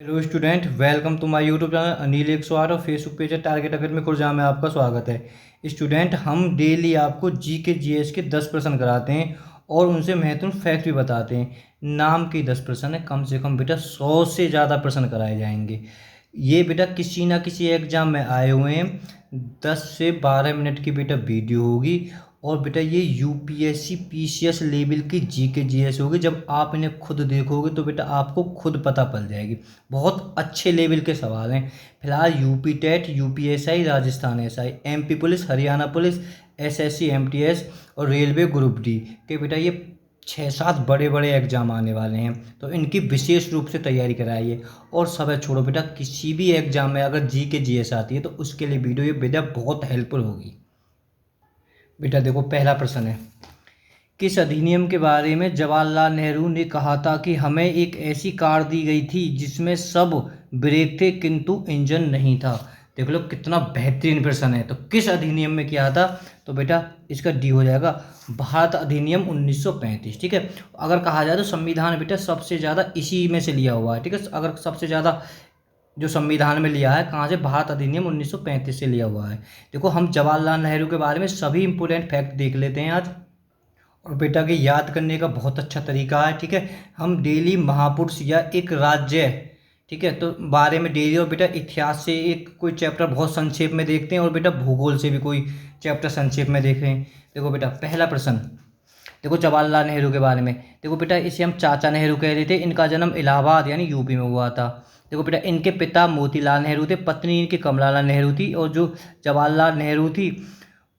Hello student, welcome to my YouTube channel Anil 108 और Facebook page है target academy Khurja में आपका स्वागत है। स्टूडेंट, हम डेली आपको जी के जीएस के 10 प्रश्न कराते हैं और उनसे महत्वपूर्ण फैक्ट भी बताते हैं। नाम के 10 प्रश्न है, कम से कम बेटा 100 से ज़्यादा प्रश्न कराए जाएंगे। ये बेटा किसी ना किसी एग्जाम में आए हुए हैं। 10 से 12 मिनट की बेटा वीडियो होगी और बेटा ये यूपीएससी पीसीएस लेवल की जीके जीएस होगी। जब आप इन्हें खुद देखोगे तो बेटा आपको खुद पता पड़ जाएगी। बहुत अच्छे लेवल के सवाल हैं। फिलहाल UP TET, UPSI, Rajasthan SI, MP police, Haryana police, SSC, MTS और रेलवे ग्रुप डी के बेटा ये 6-7 बड़े बड़े एग्जाम आने वाले हैं, तो इनकी विशेष रूप से तैयारी कराइए। और सब छोड़ो बेटा, किसी भी एग्जाम में अगर जी के जीएस आती है तो उसके लिए वीडियो ये बेटा बहुत हेल्पफुल होगी। बेटा देखो, पहला प्रश्न है, किस अधिनियम के बारे में जवाहरलाल नेहरू ने कहा था कि हमें एक ऐसी कार दी गई थी जिसमें सब ब्रेक थे किंतु इंजन नहीं था। देख लो कितना बेहतरीन प्रश्न है। तो किस अधिनियम में किया था? तो बेटा इसका डी हो जाएगा भारत अधिनियम 1935। ठीक है। अगर कहा जाए तो संविधान बेटा सबसे ज़्यादा इसी में से लिया हुआ है। ठीक है। अगर सबसे ज़्यादा जो संविधान में लिया है कहाँ से? भारत अधिनियम 1935 से लिया हुआ है। देखो, हम जवाहरलाल नेहरू के बारे में सभी इंपॉर्टेंट फैक्ट देख लेते हैं आज। और बेटा के याद करने का बहुत अच्छा तरीका है। ठीक है। हम डेली महापुरुष या एक राज्य, ठीक है, तो बारे में डेली, और बेटा इतिहास से एक कोई चैप्टर बहुत संक्षेप में देखते हैं और बेटा भूगोल से भी कोई चैप्टर संक्षेप में देख रहे हैं। देखो बेटा पहला प्रश्न, देखो जवाहरलाल नेहरू के बारे में। देखो बेटा इसे हम चाचा नेहरू कह रहे थे। इनका जन्म इलाहाबाद यानी यूपी में हुआ था। देखो बेटा इनके पिता मोतीलाल नेहरू थे, पत्नी इनकी कमलालाल नेहरू थी, और जो जवाहरलाल नेहरू थी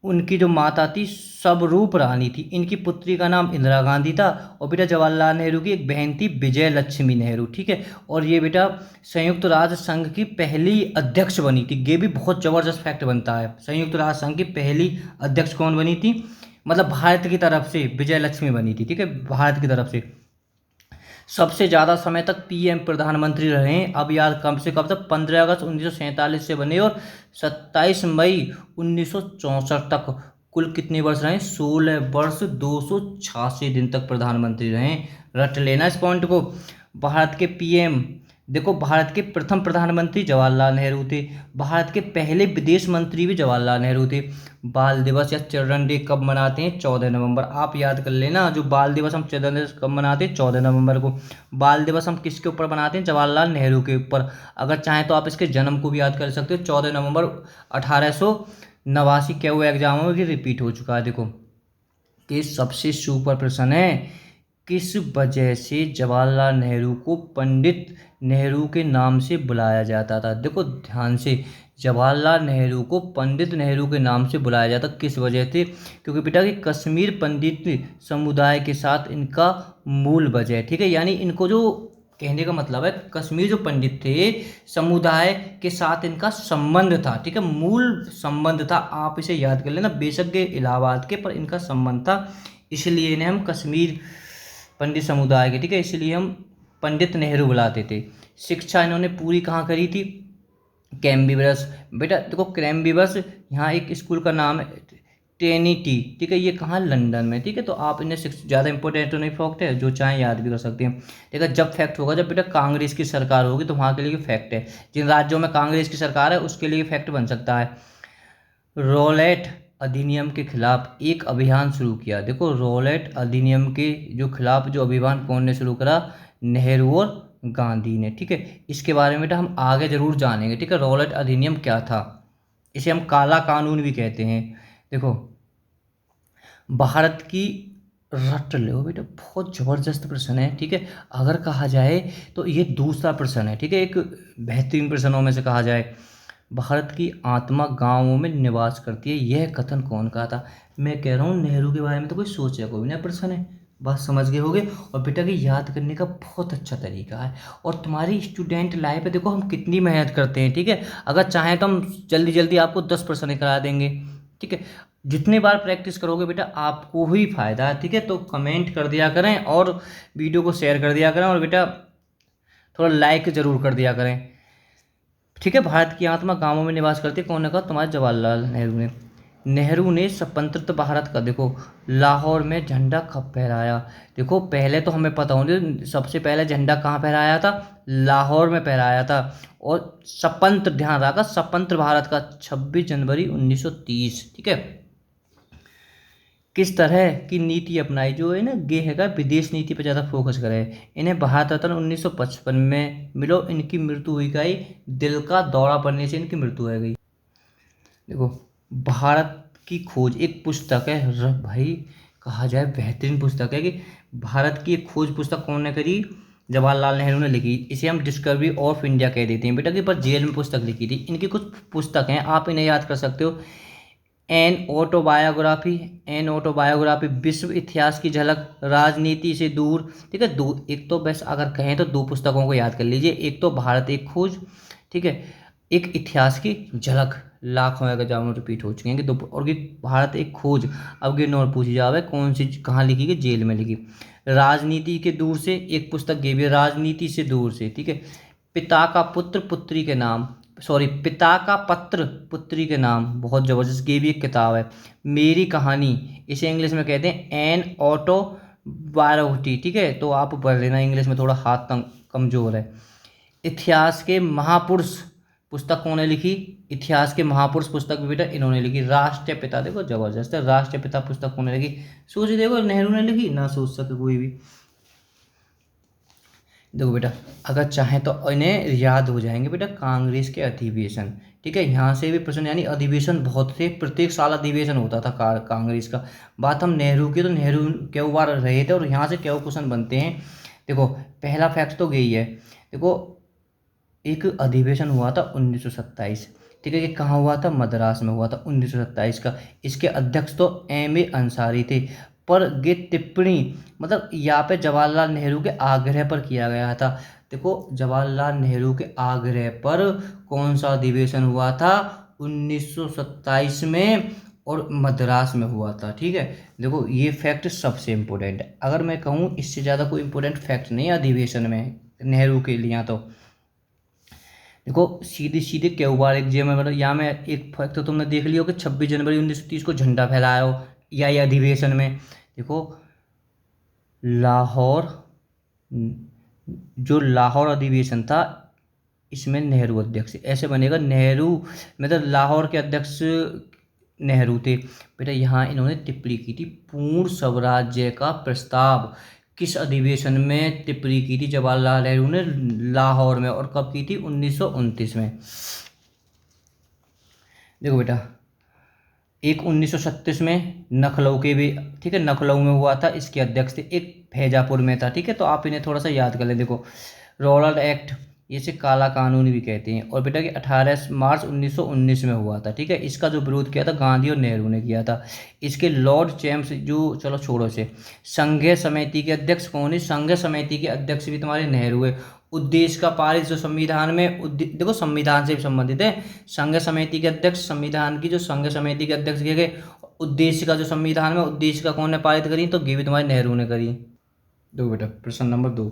उनकी जो माता थी स्वरूप रानी थी। इनकी पुत्री का नाम इंदिरा गांधी था। और बेटा जवाहरलाल नेहरू की एक बहन थी विजय लक्ष्मी नेहरू। ठीक है। और ये बेटा संयुक्त राष्ट्र संघ की पहली अध्यक्ष बनी थी। ये भी बहुत ज़बरदस्त फैक्ट बनता है। संयुक्त राष्ट्र संघ की पहली अध्यक्ष कौन बनी थी? मतलब भारत की तरफ से विजय लक्ष्मी बनी थी। ठीक है, भारत की तरफ से। सबसे ज़्यादा समय तक पीएम प्रधानमंत्री रहे हैं। अब यार कम से कम तक 15 अगस्त 1947 से बने और 27 मई 1964 तक कुल कितने वर्ष रहे? 16 वर्ष 286 दिन तक प्रधानमंत्री रहे। रट लेना इस पॉइंट को। भारत के पीएम, देखो भारत के प्रथम प्रधानमंत्री जवाहरलाल नेहरू थे। भारत के पहले विदेश मंत्री भी जवाहरलाल नेहरू थे। बाल दिवस या चिल्ड्रन डे कब मनाते हैं? 14 नवंबर। आप याद कर लेना, जो बाल दिवस हम चिल्ड्रन डे कब मनाते हैं? 14 नवंबर को। बाल दिवस हम किसके ऊपर मनाते हैं? जवाहरलाल नेहरू के ऊपर। अगर चाहें तो आप इसके जन्म को भी याद कर सकते हो। 14 नवंबर 1889 क्या हुआ एग्जाम में, रिपीट हो चुका है। देखो कि सबसे सुपर प्रश्न है, किस वजह से जवाहरलाल नेहरू को पंडित नेहरू के नाम से बुलाया जाता था? देखो ध्यान से, जवाहरलाल नेहरू को पंडित नेहरू के नाम से बुलाया जाता किस वजह से? क्योंकि बेटा कि कश्मीर पंडित समुदाय के साथ इनका मूल वजह है। ठीक है, यानी इनको जो कहने का मतलब है, कश्मीर जो पंडित थे समुदाय के साथ इनका संबंध था। ठीक है, मूल संबंध था। आप इसे याद कर लेना, बेशक के इलाहाबाद के, पर इनका संबंध था, इसलिए इन्हें हम कश्मीर पंडित समुदाय के, ठीक है, इसलिए हम पंडित नेहरू बुलाते थे। शिक्षा इन्होंने पूरी कहाँ करी थी? कैम्ब्रिज। बेटा देखो कैम्ब्रिज, यहाँ एक स्कूल का नाम है ट्रिनिटी। ठीक है, ये कहाँ? लंदन में। ठीक है, तो आप इन्हें ज़्यादा इंपॉर्टेंट तो नहीं फैक्ट है, जो चाहें याद भी कर सकते हैं। देखा जब फैक्ट होगा जब बेटा कांग्रेस की सरकार होगी तो वहाँ के लिए फैक्ट है। जिन राज्यों में कांग्रेस की सरकार है उसके लिए फैक्ट बन सकता है। रॉलेट अधिनियम के खिलाफ एक अभियान शुरू किया। देखो रॉलेट अधिनियम के जो खिलाफ जो अभियान कौन ने शुरू करा? नेहरू और गांधी ने। ठीक है, इसके बारे में बेटा हम आगे जरूर जानेंगे। ठीक है, रॉलेट अधिनियम क्या था? इसे हम काला कानून भी कहते हैं। देखो भारत की, रट लो बेटा, बहुत ज़बरदस्त प्रश्न है। ठीक है, अगर कहा जाए तो ये दूसरा प्रश्न है। ठीक है, एक बेहतरीन प्रश्नों में से कहा जाए, भारत की आत्मा गांवों में निवास करती है, यह कथन कौन कहा था? मैं कह रहा हूँ नेहरू के बारे में तो कोई सोचा कोई ना प्रश्न है। बात समझ गए होगे। और बेटा कि याद करने का बहुत अच्छा तरीका है। और तुम्हारी स्टूडेंट लाइफ है, देखो हम कितनी मेहनत करते हैं। ठीक है, अगर चाहें तो हम जल्दी जल्दी आपको 10 प्रश्न करा देंगे। ठीक है, जितनी बार प्रैक्टिस करोगे बेटा आपको ही फायदा है। ठीक है, तो कमेंट कर दिया करें और वीडियो को शेयर कर दिया करें, और बेटा थोड़ा लाइक ज़रूर कर दिया करें। ठीक है, भारत की आत्मा गांवों में निवास करती है, कौन ने कहा? तुम्हारे जवाहरलाल नेहरू ने। नेहरू ने स्वतंत्र भारत का, देखो, लाहौर में झंडा कब फहराया। देखो पहले तो हमें पता होना, सबसे पहले झंडा कहाँ फहराया था, लाहौर में फहराया था। और स्वतंत्र, ध्यान रखा, स्वतंत्र भारत का 26 जनवरी 1930। ठीक है। किस तरह की नीति अपनाई, जो है ना ये हैगा विदेश नीति पर ज़्यादा फोकस करे। इन्हें भारत रत्न 1955 में मिलो। इनकी मृत्यु हुई गई, दिल का दौरा पड़ने से इनकी मृत्यु हो गई। देखो, भारत की खोज एक पुस्तक है, भाई कहा जाए बेहतरीन पुस्तक है कि भारत की एक खोज पुस्तक कौन ने करी, जवाहरलाल नेहरू ने लिखी। इसे हम डिस्कवरी ऑफ इंडिया कह देते हैं बेटा कि पर जेल में पुस्तक लिखी थी। इनकी कुछ पुस्तक हैं, आप इन्हें याद कर सकते हो। एन ऑटोबायोग्राफी, एन ऑटोबायोग्राफी, विश्व इतिहास की झलक, राजनीति से दूर। ठीक है, दो, एक तो बस अगर कहें तो दो पुस्तकों को याद कर लीजिए, एक तो भारत एक खोज, ठीक है, एक इतिहास की झलक, लाखों एग्जाम रिपीट हो चुके हैं कि दो, और ये भारत एक खोज। अब ये नोट पूछी जावे कौन सी कहाँ लिखी गई, जेल में लिखी। राजनीति के दूर से एक पुस्तक ये भी है, राजनीति से दूर से। ठीक है। पिता का पुत्र पुत्री के नाम, सॉरी, पिता का पत्र पुत्री के नाम, बहुत ज़बरदस्त, ये भी एक किताब है। मेरी कहानी, इसे इंग्लिश में कहते हैं एन ऑटो बायोग्राफी। ठीक है, तो आप पढ़ लेना, इंग्लिश में थोड़ा हाथ कमज़ोर है। इतिहास के महापुरुष पुस्तक कौन ने लिखी, इतिहास के महापुरुष पुस्तक भी बेटा इन्होंने लिखी। राष्ट्रीय पिता, देखो जबरदस्त है, राष्ट्रीय पिता पुस्तक कौन ने लिखी, सोच देखो, नेहरू ने लिखी ना, सोच सके कोई भी। देखो बेटा, अगर चाहें तो इन्हें याद हो जाएंगे बेटा, कांग्रेस के अधिवेशन। ठीक है, यहाँ से भी प्रश्न, यानी अधिवेशन बहुत थे, प्रत्येक साल अधिवेशन होता था कांग्रेस का। बात हम नेहरू की, तो नेहरू क्यों बार रहे थे और यहाँ से क्यों क्वेश्चन बनते हैं। देखो पहला फैक्ट तो यही है। देखो एक अधिवेशन हुआ था 1927। ठीक है, ये कहाँ हुआ था, मद्रास में हुआ था 1927 का। इसके अध्यक्ष तो एम ए अंसारी थे। पर ये टिप्पणी मतलब यहाँ पे जवाहरलाल नेहरू के आग्रह पर किया गया था। देखो जवाहरलाल नेहरू के आग्रह पर कौन सा अधिवेशन हुआ था, 1927 में, और मद्रास में हुआ था। ठीक है, देखो ये फैक्ट सबसे इम्पोर्टेंट है। अगर मैं कहूँ इससे ज़्यादा कोई इम्पोर्टेंट फैक्ट नहीं है अधिवेशन में नेहरू के लिए। तो देखो सीधे सीधे क्यों बार एग्जाम में, मतलब यहाँ में एक फैक्ट तो तुमने देख लिया हो कि 26 जनवरी 1930 को झंडा फहराया हो, या ये अधिवेशन में। देखो लाहौर, जो लाहौर अधिवेशन था, इसमें नेहरू अध्यक्ष, ऐसे बनेगा नेहरू, मतलब लाहौर के अध्यक्ष नेहरू थे। बेटा यहाँ इन्होंने टिप्पणी की थी, पूर्ण स्वराज्य का प्रस्ताव किस अधिवेशन में टिप्पणी की थी जवाहरलाल नेहरू ने, लाहौर में। और कब की थी, 1929 में। देखो बेटा एक 1936 में लखनऊ के भी, ठीक है, लखनऊ में हुआ था, इसके अध्यक्ष थे। एक फैजापुर में था। ठीक है, तो आप इन्हें थोड़ा सा याद कर लें। देखो रोलर एक्ट, इसे काला कानून भी कहते हैं। और बेटा कि 18 मार्च 1919 में हुआ था। ठीक है, इसका जो विरोध किया था गांधी और नेहरू ने किया था। इसके लॉर्ड चैम्प्स, जो, चलो छोड़ो से। संघीय समिति के अध्यक्ष कौन है, संघीय समिति के अध्यक्ष भी तुम्हारे नेहरू है। उद्देश्य का पारित, जो संविधान में देखो संविधान से भी संबंधित है। संघीय समिति के अध्यक्ष, संविधान की जो संघीय समिति के अध्यक्ष किए गए। उद्देश्य का जो संविधान में उद्देश्य का कौन ने पारित करी, तो ये भी तुम्हारे नेहरू ने करी। दो बेटा प्रश्न नंबर 2,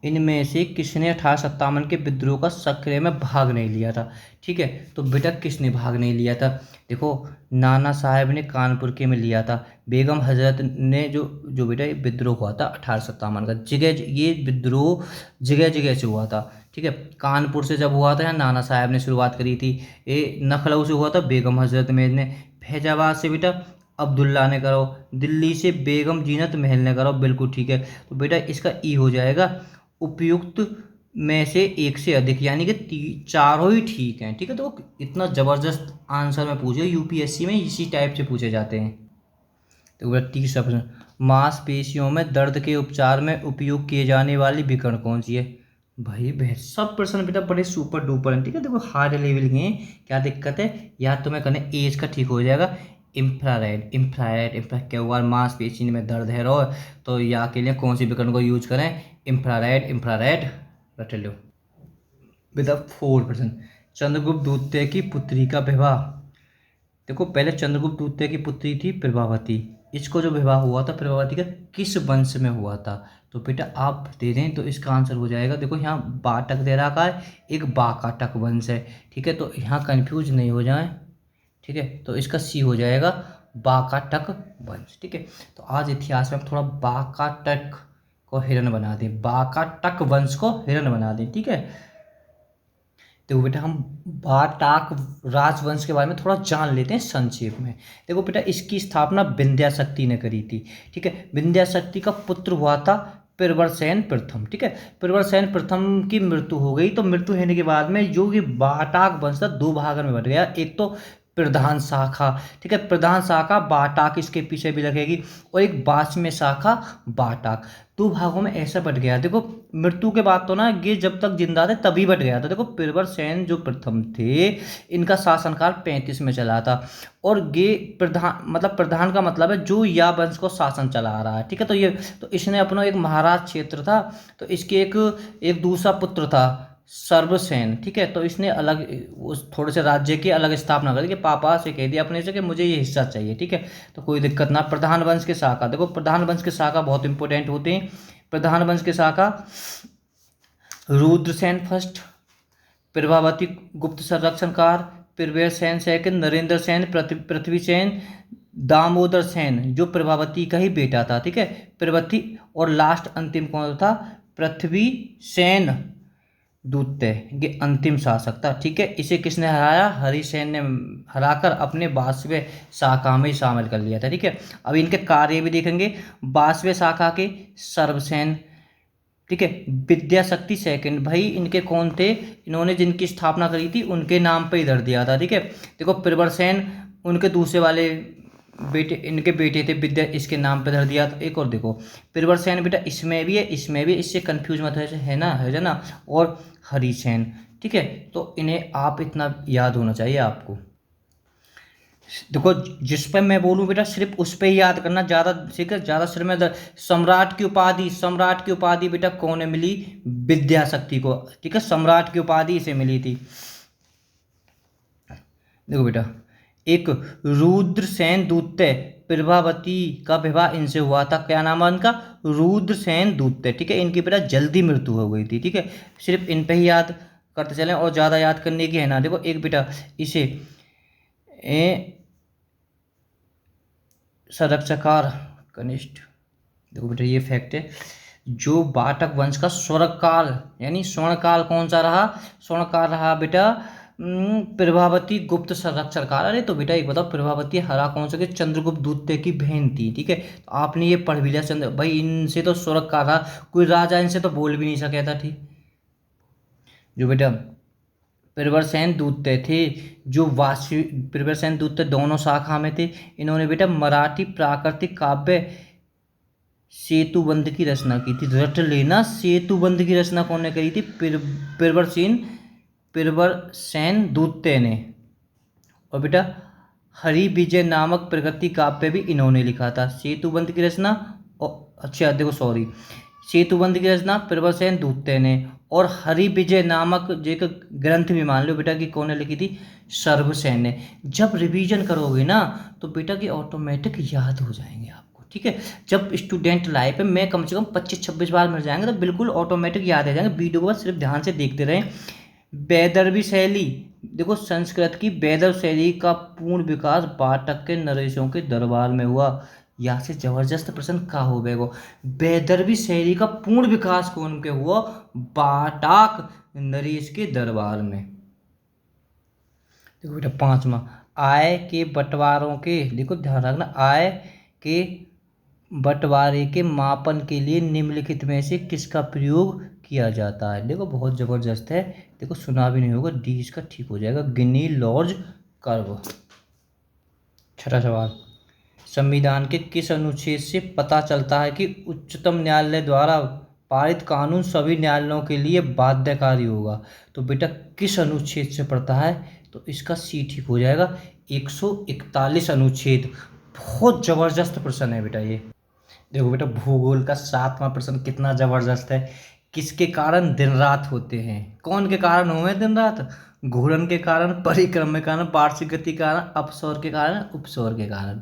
इनमें से किसने 1857 के विद्रोह का सक्रिय में भाग नहीं लिया था। ठीक है, तो बेटा किसने भाग नहीं लिया था, देखो नाना साहब ने कानपुर के में लिया था। बेगम हजरत ने जो बेटा विद्रोह हुआ था 1857 का, जगह ये विद्रोह जगह जगह से हुआ था। ठीक है, कानपुर से जब हुआ था यहाँ नाना साहब ने शुरुआत करी थी। ये लखनऊ से हुआ था बेगम हजरत महल ने। फैजाबाद से बेटा अब्दुल्ला ने करो। दिल्ली से बेगम जीनत महल ने करो। बिल्कुल ठीक है, तो बेटा इसका ई हो जाएगा उपयुक्त में से एक से अधिक, यानी कि चारों ही ठीक हैं। ठीक है, तो इतना ज़बरदस्त आंसर में पूछे यूपीएससी में, इसी टाइप से पूछे जाते हैं। तो बेटा तीसरा प्रश्न, मांसपेशियों में दर्द के उपचार में उपयोग किए जाने वाली विकर्ण कौन सी है। भाई सब प्रश्न बेटा बड़े सुपर डुपर हैं। ठीक है, देखो हार्ड लेवल के हैं, क्या दिक्कत है, या तो मैं कहने एज का ठीक हो जाएगा। इंफ्रारेड, इंफ्रारेड क्या हुआ, मांसपेशी में दर्द है रो, तो या के लिए कौन सी विकर्ण को यूज करें, इंफ्रारेड, इंफ्रारेड रट लो। बेटा 4%, चंद्रगुप्त द्वितीय की पुत्री का विवाह। देखो पहले चंद्रगुप्त द्वितीय की पुत्री थी प्रभावती, इसको जो विवाह हुआ था प्रभावती का किस वंश में हुआ था, तो बेटा आप दे दें तो इसका आंसर हो जाएगा। देखो यहाँ बाटक दे रखा है, एक बाकाटक वंश है। ठीक है, तो यहाँ कंफ्यूज नहीं हो जाए। ठीक है, तो इसका सी हो जाएगा वाकाटक वंश। ठीक है, तो आज इतिहास में हम थोड़ा वाकाटक को हिरन बना दें, वाकाटक वंश को हिरन बना दें। ठीक है, देखो बेटा हम वाटाक राजवंश के बारे में थोड़ा जान लेते हैं संक्षेप में। देखो बेटा इसकी स्थापना विंध्याशक्ति ने करी थी। ठीक है, विंध्याशक्ति का पुत्र हुआ था प्रवरसेन प्रथम। ठीक है, प्रवरसेन प्रथम की मृत्यु हो गई, तो मृत्यु होने के बाद में जो ये वाटाक वंश था दो भागों में बट गया। एक तो प्रधान शाखा, ठीक है, प्रधान शाखा वाटाक इसके पीछे भी लगेगी, और एक बाद में शाखा वाटाक, दो भागों में ऐसा बट गया। देखो मृत्यु के बाद तो ना ये जब तक जिंदा थे तभी बट गया था। देखो प्रवरसेन जो प्रथम थे इनका शासनकाल 35 में चला था, और ये प्रधान मतलब प्रधान का मतलब है जो या वंश को शासन चला रहा है। ठीक है, तो इसने अपना एक महाराज क्षेत्र था, तो इसके एक दूसरा पुत्र था सर्वसेन। ठीक है, तो इसने अलग उस थोड़े से राज्य की अलग स्थापना करी कि पापा से कह दिया अपने से कि मुझे ये हिस्सा चाहिए। ठीक है, तो कोई दिक्कत ना। प्रधान वंश के शाखा, देखो प्रधान वंश के शाखा बहुत इंपॉर्टेंट होते हैं। प्रधान वंश के शाखा रुद्रसेन फर्स्ट, प्रभावती गुप्त संरक्षणकार, प्रवेशसेन सेकंड, नरेंद्र सेन, पृथ्वीसेन, दामोदर सेन जो प्रभावती का ही बेटा था। ठीक है, प्रभावती, और लास्ट अंतिम कौन था? पृथ्वीसेन द्वितीय, ये अंतिम शासक था। ठीक है, इसे किसने हराया? हरिसेन ने हराकर अपने 22वें शाखा में शामिल कर लिया था। ठीक है, अब इनके कार्य भी देखेंगे। 22वें शाखा के सर्वसेन, ठीक है, विद्याशक्ति सेकंड, भाई इनके कौन थे? इन्होंने जिनकी स्थापना करी थी उनके नाम पे इधर दिया था। ठीक है, देखो प्रवरसेन उनके दूसरे वाले बेटे, इनके बेटे थे विद्या, इसके नाम पे धर दिया। तो एक और देखो प्रवरसेन बेटा इसमें भी है, इसमें भी, इससे कंफ्यूज मत है ना, है ना। और हरिसेन, ठीक है, तो इन्हें आप इतना याद होना चाहिए आपको। देखो जिस पे मैं बोलूँ बेटा सिर्फ उस पे ही याद करना, ज़्यादा ठीक है, ज़्यादा सिर में सम्राट की उपाधि, सम्राट की उपाधि बेटा कौन है मिली? विद्याशक्ति को। ठीक है, सम्राट की उपाधि इसे मिली थी। देखो बेटा एक रुद्रसेन द्वितीय, प्रभावती का विवाह इनसे हुआ था। क्या नाम है इनका? रुद्रसेन द्वितीय। ठीक है, इनकी बेटा जल्दी मृत्यु हो गई थी। ठीक है, सिर्फ इन पे ही याद करते चलें, और ज़्यादा याद करने की है ना। देखो एक बेटा इसे संरक्षकार कनिष्ठ, देखो बेटा ये फैक्ट है। जो बाटक वंश का स्वर्णकाल यानी स्वर्णकाल कौन सा रहा? स्वर्णकाल रहा बेटा प्रभावती गुप्त संरक्षणकाल। अरे तो बेटा एक बताओ, प्रभावती हरा कौन सा? चंद्रगुप्त द्वितीय की बहन थी। ठीक है, तो आपने ये पढ़ भी लिया चंद्र, भाई इनसे तो स्वर्णकाल रहा, कोई राजा इनसे तो बोल भी नहीं सका था। ठीक, जो बेटा प्रवरसेन द्वितीय थे, जो वासी प्रवरसेन द्वितीय दोनों शाखा में थे। इन्होंने बेटा मराठी प्राकृतिक काव्य सेतुबंध की रचना की थी। रट लेना, सेतुबंध की रचना कौन ने करी थी? प्रवरसेन द्वितीय ने। और बेटा हरि विजय नामक प्रगति काव्य भी इन्होंने लिखा था। सेतुबंध की रचना, और अच्छा देखो सॉरी, सेतुबंध की रचना प्रवरसेन द्वितीय ने, और हरि विजय नामक जो एक ग्रंथ भी मान लो बेटा कि कौन ने लिखी थी? सर्वसेन ने। जब रिवीजन करोगे ना तो बेटा कि ऑटोमेटिक याद हो जाएंगे आपको। ठीक है, जब स्टूडेंट लाइफ में मैं कम से कम 25-26 बार मिल जाएंगे तो बिल्कुल ऑटोमेटिक याद आ जाएंगे। वीडियो को बस सिर्फ ध्यान से देखते रहें। वैदर्भी शैली, देखो संस्कृत की वैदर्भ शैली का पूर्ण विकास बाटक के नरेशों के दरबार में हुआ। यहाँ से जबरदस्त प्रश्न का हो गएगो। वैदर्भी शैली का पूर्ण विकास कौन के हुआ? बाटाक नरेश के दरबार में। देखो बेटा पांचवा, आय के बंटवारों के, देखो ध्यान रखना, आय के बंटवारे के मापन के लिए निम्नलिखित में से किसका प्रयोग किया जाता है? देखो बहुत जबरदस्त है, देखो सुना भी नहीं होगा, डी इसका ठीक हो जाएगा, गिनी लॉर्ज कर्व। छठा सवाल, संविधान के किस अनुच्छेद से पता चलता है कि उच्चतम न्यायालय द्वारा पारित कानून सभी न्यायालयों के लिए बाध्यकारी होगा? तो बेटा किस अनुच्छेद से पढ़ता है? तो इसका सी ठीक हो जाएगा, 141 अनुच्छेद। बहुत जबरदस्त प्रश्न है बेटा ये। देखो बेटा भूगोल का 7वां प्रश्न कितना जबरदस्त है। किसके कारण दिन रात होते हैं? कौन के कारण हुए दिन रात? घूर्णन के कारण, परिक्रम के कारण, वार्षिक गति के कारण, अपसौर के कारण, उपसौर के कारण।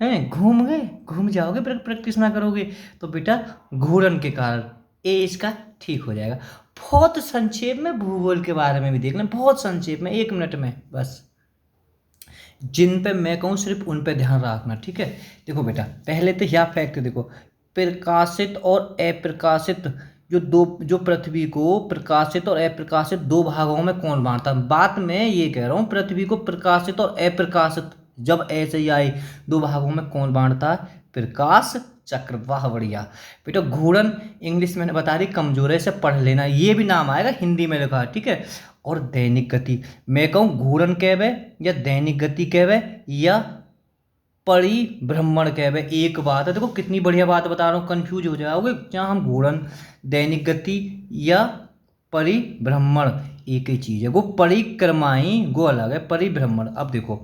हैं, घूम गए, घूम जाओगे, प्रैक्टिस ना करोगे तो बेटा घूर्णन के कारण, ए इसका ठीक हो जाएगा। बहुत संक्षेप में भूगोल के बारे में भी देख लें, बहुत संक्षेप में, 1 मिनट में बस। जिन पे मैं कहूँ सिर्फ उन पे ध्यान रखना, ठीक है। देखो बेटा, पहले तो यह फैक्ट देखो, प्रकाशित और अप्रकाशित जो पृथ्वी को प्रकाशित और अप्रकाशित दो भागों में कौन बांटता है। बात मैं ये कह रहा हूँ, पृथ्वी को प्रकाशित और अप्रकाशित जब ऐसे ही आए दो भागों में कौन बांटता है, प्रकाश चक्र। वाह बढ़िया बेटा। घूर्णन इंग्लिश मैंने बता दी कमजोर है, इसे पढ़ लेना, ये भी नाम आएगा, हिंदी में लिखा है, ठीक है। और दैनिक गति, मैं कहूँ घूर्णन कहवे या दैनिक गति कहवे या परिभ्रमण कहवे, एक बात है। देखो कितनी बढ़िया बात बता रहा हूँ, कंफ्यूज हो जाओगे जहाँ हम घूर्णन, दैनिक गति या परिभ्रमण एक ही चीज है। वो परिक्रमाएं वो अलग है, परिभ्रमण। अब देखो,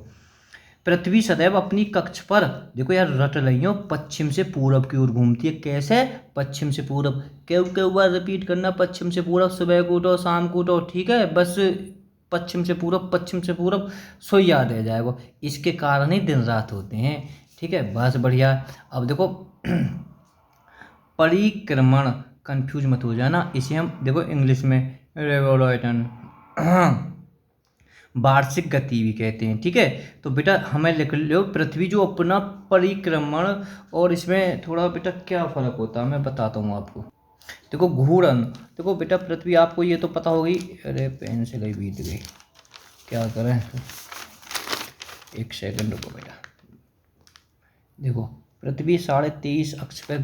पृथ्वी सदैव अपनी कक्ष पर, देखो यार रट रही हो, पश्चिम से पूरब की ओर घूमती है। कैसे, पश्चिम से पूरब। क्यों बार रिपीट करना, पश्चिम से पूरब, सुबह को उठो शाम को उठो, ठीक है, बस पश्चिम से पूरब, पश्चिम से पूरब, सो याद रह जाएगा। इसके कारण ही दिन रात होते हैं, ठीक है, बस बढ़िया। अब देखो परिक्रमण, कंफ्यूज मत हो जाना, इसे हम देखो इंग्लिश में रेवोल्यूशन वार्षिक गति भी कहते हैं, ठीक है। तो बेटा हमें लिख लो, पृथ्वी जो अपना परिक्रमण, और इसमें थोड़ा बेटा क्या फर्क होता है मैं बताता हूँ आपको। देखो घूर्णन, देखो बेटा पृथ्वी, आपको ये तो पता होगी, अरे पेन से गई बीत गई, क्या करें, एक सेकंड रुको बेटा। देखो पृथ्वी 23.5 अक्ष पे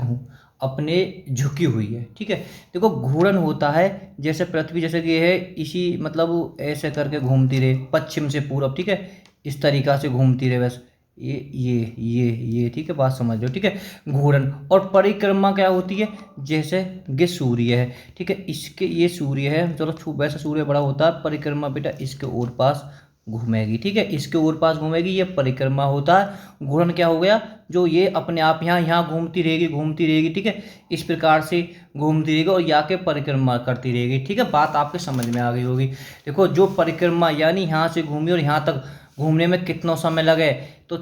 अपने झुकी हुई है, ठीक है। देखो घूर्णन होता है जैसे पृथ्वी, जैसे कि ये है, इसी मतलब ऐसे करके घूमती रहे पश्चिम से पूरब, ठीक है, इस तरीका से घूमती रहे बस, ये ठीक है, बात समझ लो, ठीक है, घूर्णन। और परिक्रमा क्या होती है, जैसे ये सूर्य है, ठीक है, इसके ये सूर्य है, चलो वैसे सूर्य बड़ा होता है, परिक्रमा बेटा इसके ओर पास घूमेगी, ठीक है, इसके ओर पास घूमेगी, ये परिक्रमा होता है। घूर्णन क्या हो गया, जो ये अपने आप यहाँ घूमती रहेगी, ठीक है, इस प्रकार से घूमती रहेगी और यहाँ के परिक्रमा करती रहेगी, ठीक है, बात आपके समझ में आ गई होगी। देखो जो परिक्रमा यानी यहाँ से घूमी और यहाँ तक घूमने में कितना समय लगे, तो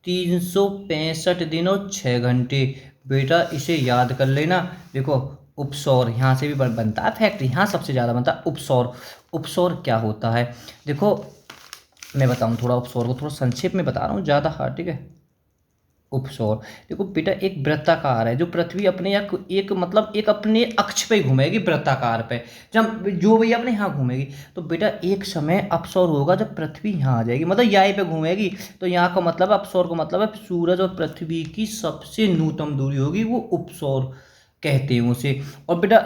365 दिन और 6 घंटे। बेटा इसे याद कर लेना। देखो उपसौर यहाँ से भी बनता है फैक्ट, यहाँ सबसे ज़्यादा बनता है उपसौर। उपसौर क्या होता है, देखो मैं बताऊँ थोड़ा, उपसौर को थोड़ा संक्षेप में बता रहा हूँ, ज़्यादा हार्ड, ठीक है। उपसौर देखो बेटा एक वृत्ताकार है, जो पृथ्वी अपने एक मतलब एक अपने अक्ष पे घूमेगी वृत्ताकार पे, जब जो भी अपने यहाँ घूमेगी, तो बेटा एक समय अपसौर होगा जब पृथ्वी यहाँ आ जाएगी, मतलब यहाँ पे घूमेगी, तो यहाँ का मतलब अपसौर का मतलब है सूरज और पृथ्वी की सबसे न्यूनतम दूरी होगी, वो उपसौर कहते हैं उसे। और बेटा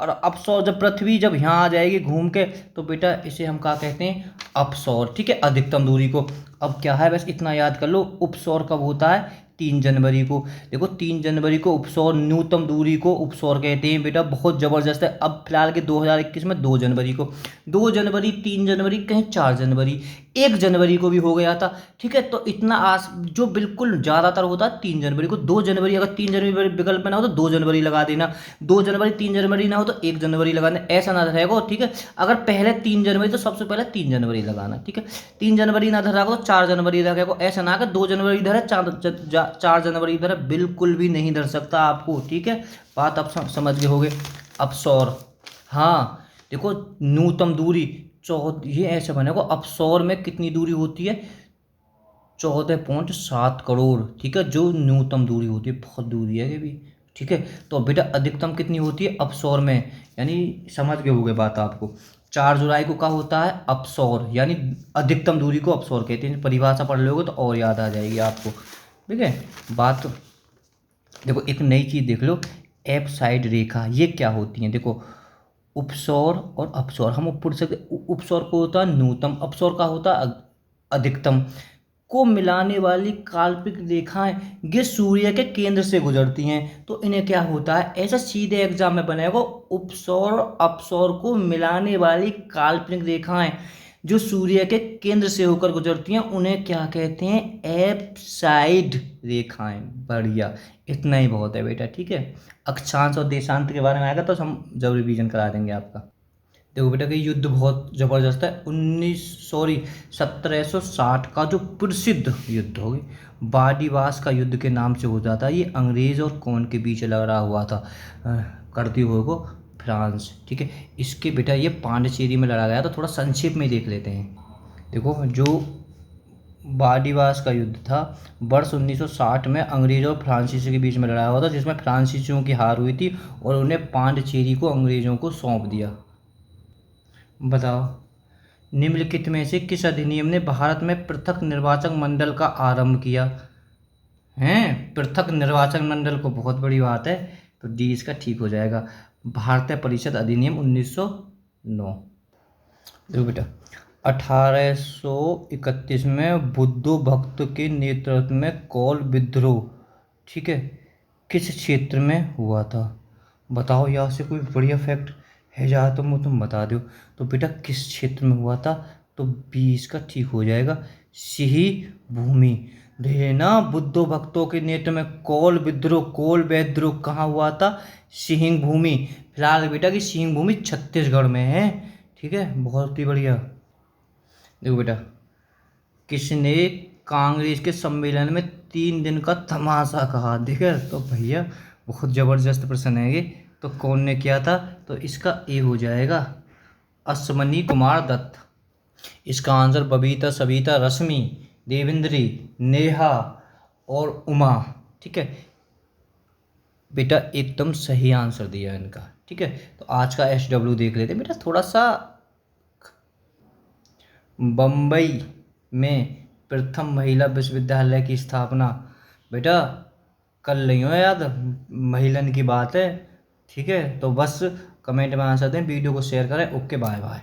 और अपसौर, जब पृथ्वी जब यहाँ आ जाएगी घूम के, तो बेटा इसे हम क्या कहते हैं, अपसौर, ठीक है, अधिकतम दूरी को। अब क्या है, बस इतना याद कर लो, उपसौर कब होता है, 3 जनवरी को। देखो 3 जनवरी को उपसौर, न्यूनतम दूरी को उपसौर कहते हैं बेटा, बहुत ज़बरदस्त है। अब फिलहाल के 2021 में 2 जनवरी को, 2 जनवरी, 3 जनवरी, कहीं 4 जनवरी, 1 जनवरी को भी हो गया था, ठीक है। तो इतना जो बिल्कुल ज़्यादातर होता है 3 जनवरी को। 2 जनवरी, अगर 3 जनवरी विकल्प में ना हो तो 2 जनवरी लगा देना, 2 जनवरी 3 जनवरी ना हो तो 1 जनवरी लगा देना, ऐसा ना रहेगा, ठीक है। अगर पहले 3 जनवरी तो सबसे पहले 3 जनवरी लगाना, ठीक है। 3 जनवरी ना धरा तो 4 जनवरी रहेगा, ऐसा ना कर 2 जनवरी धरे 4 जनवरी इधर बिल्कुल भी नहीं धर सकता आपको, ठीक है, बात आप समझ गए होगे। अपसौर, हाँ देखो न्यूनतम दूरी 14, ये ऐसे बनेगा, अपसौर में कितनी दूरी होती है, 14.7 करोड़, ठीक है, जो न्यूनतम दूरी होती है, बहुत दूरी है ये भी, ठीक है। तो बेटा अधिकतम कितनी होती है अपसौर में, यानी समझ गए होगे बात आपको। 4 जुलाई को क्या होता है, अपसौर, यानी अधिकतम दूरी को अपसौर कहते हैं, परिभाषा पढ़ लोगे तो और याद आ जाएगी आपको, ठीक है। बात देखो एक नई चीज़ देख लो, एप साइड रेखा, ये क्या होती है, देखो उपसौर और अपसौर, हम ऊपर से, उपसौर को होता है न्यूनतम, अपसौर का होता है अधिकतम, को मिलाने वाली काल्पनिक रेखाएं ये सूर्य के केंद्र से गुजरती हैं, तो इन्हें क्या होता है, ऐसा सीधे एग्जाम में बनेगा, उपसौर अपसौर को मिलाने वाली काल्पनिक रेखाएं जो सूर्य के केंद्र से होकर गुजरती हैं उन्हें क्या कहते हैं, एपसाइड रेखाएं। बढ़िया, इतना ही बहुत है बेटा, ठीक है। अक्षांश और देशांत के बारे में आएगा तो हम जब रिवीजन करा देंगे आपका। देखो बेटा कि युद्ध बहुत ज़बरदस्त है, 1760 का जो प्रसिद्ध युद्ध हो गई बाडीवास का युद्ध के नाम से हो जाता है, ये अंग्रेज़ और कौन के बीच लड़ा हुआ था, करती हुए को फ्रांस, ठीक है। इसके बेटा ये पांडिचेरी में लड़ा गया, तो थोड़ा संक्षेप में देख लेते हैं। देखो जो बाडीवास का युद्ध था। वर्ष 1960 में अंग्रेजों और फ्रांसीसी के बीच में लड़ाया हुआ था, जिसमें फ्रांसीसियों की हार हुई थी और उन्हें पांडिचेरी को अंग्रेजों को सौंप दिया। बताओ, निम्नलिखित में से किस अधिनियम ने भारत में पृथक निर्वाचन मंडल का आरंभ किया? हैं, पृथक निर्वाचन मंडल को, बहुत बड़ी बात है। तो डी इसका ठीक हो जाएगा, भारतीय परिषद अधिनियम 1909। देखो बेटा, 1831 में बुद्धो भक्त के नेतृत्व में कोल विद्रोह, ठीक है, किस क्षेत्र में हुआ था? बताओ, यहाँ से कोई बढ़िया फैक्ट है जहाँ तुम बता दो। तो बेटा किस क्षेत्र में हुआ था? तो 20 का ठीक हो जाएगा, सिही भूमि। ना, बुद्धो भक्तों के नेतृत्व में कोल विद्रोह कहाँ हुआ था? सिंह भूमि। फिलहाल बेटा कि सिंह भूमि छत्तीसगढ़ में है, ठीक है, बहुत ही बढ़िया। देखो बेटा, किसने कांग्रेस के सम्मेलन में 3 दिन का तमाशा कहा? ठीक है, तो भैया बहुत ज़बरदस्त प्रश्न है ये। तो कौन ने किया था? तो इसका ए हो जाएगा, अश्वनी कुमार दत्त। इसका आंसर बबीता, सविता, रश्मि, देवेंद्री, नेहा और उमा, ठीक है बेटा, एकदम सही आंसर दिया इनका। ठीक है, तो आज का SW देख लेते हैं बेटा थोड़ा सा। बम्बई में प्रथम महिला विश्वविद्यालय की स्थापना, बेटा कल नहीं हो याद, महिलन की बात है। ठीक है, तो बस कमेंट में आंसर दें, वीडियो को शेयर करें। Okay, bye bye.